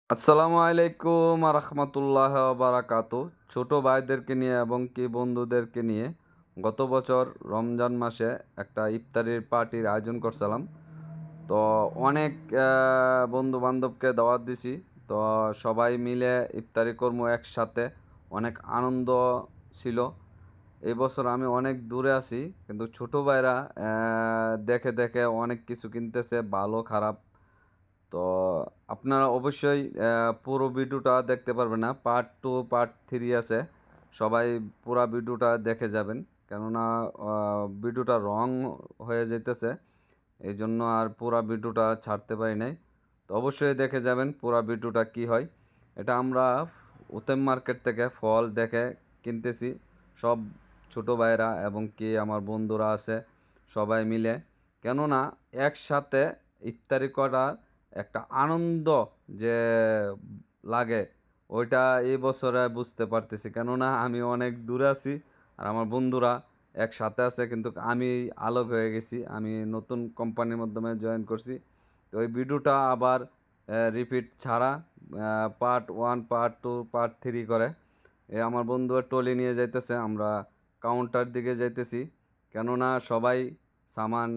আসসালামু আলাইকুম রহমতুল্লাহ বারাকাতু। ছোট ভাইদেরকে নিয়ে এবং কি বন্ধুদেরকে নিয়ে গত বছর রমজান মাসে একটা ইফতারির পার্টির আয়োজন করছিলাম। তো অনেক বন্ধু বান্ধবকে দাওয়াত দিছি। তো সবাই মিলে ইফতারি করবো একসাথে। অনেক আনন্দ ছিল। এই বছর আমি অনেক দূরে আছি, কিন্তু ছোট ভাইরা দেখে দেখে অনেক কিছু কিনতেছে, ভালো খারাপ। তো আপনারা অবশ্যই পুরো ভিডিওটা দেখতে পারবেন না। পার্ট 2, পার্ট 3 আছে। সবাই পুরা ভিডিওটা দেখে যাবেন। কেননা ভিডিওটা রং হয়ে যাইতেছে। এইজন্য আর পুরা ভিডিওটা ছাড়তে পারি নাই। তো অবশ্যই দেখে যাবেন পুরা ভিডিওটা কি হয়। এটা আমরা উতেম মার্কেট থেকে ফল দেখে কিনতেছি। সব ছোট ভাইরা এবং কি আমার বন্ধুরা আছে, সবাই মিলে। কেননা একসাথে ইফতারি করার একটা আনন্দ যে লাগে, ওইটা এই বছরে বুঝতে পারতেছি। কেননা আমি অনেক দূরে আছি আর আমার বন্ধুরা একসাথে আছে, কিন্তু আমি আলোক হয়ে গেছি। আমি নতুন কোম্পানির মাধ্যমে জয়েন করছি। তো ওই ভিডিওটা আবার রিপিট ছাড়া পার্ট 1, পার্ট 2, পার্ট 3 করে আমার বন্ধুরা ট্রলি নিয়ে যাইতেছে। আমরা কাউন্টার দিকে যাইতেছি, কেননা সবাই সামান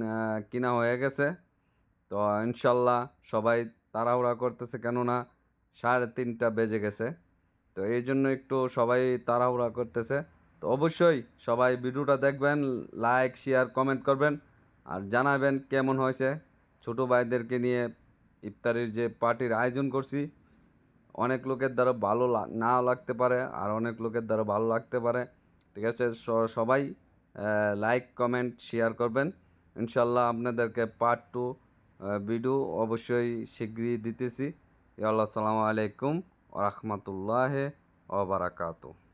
কিনা হয়ে গেছে। তো ইনশাল্লাহ সবাই তাড়াহুড়া করতেছে, কেননা 3:30 বেজে গেছে। তো এই জন্য একটু সবাই তাড়াহুড়া করতেছে। তো অবশ্যই সবাই ভিডিওটা দেখবেন, লাইক শেয়ার কমেন্ট করবেন আর জানাবেন কেমন হয়েছে। ছোট ভাইদেরকে নিয়ে ইফতারির যে পার্টির আয়োজন করছি, অনেক লোকের দ্বারা ভালো নাও লাগতে পারে আর অনেক লোকের দ্বারা ভালো লাগতে পারে। ঠিক আছে, সবাই লাইক কমেন্ট শেয়ার করবেন। ইনশাল্লাহ আপনাদেরকে পার্ট 2 ভিডিও অবশ্যই শীঘ্রই দিতেছি। আল্লাহ, আসসালামু আলাইকুম ওয়া রাহমাতুল্লাহি ওয়া বারাকাতুহু।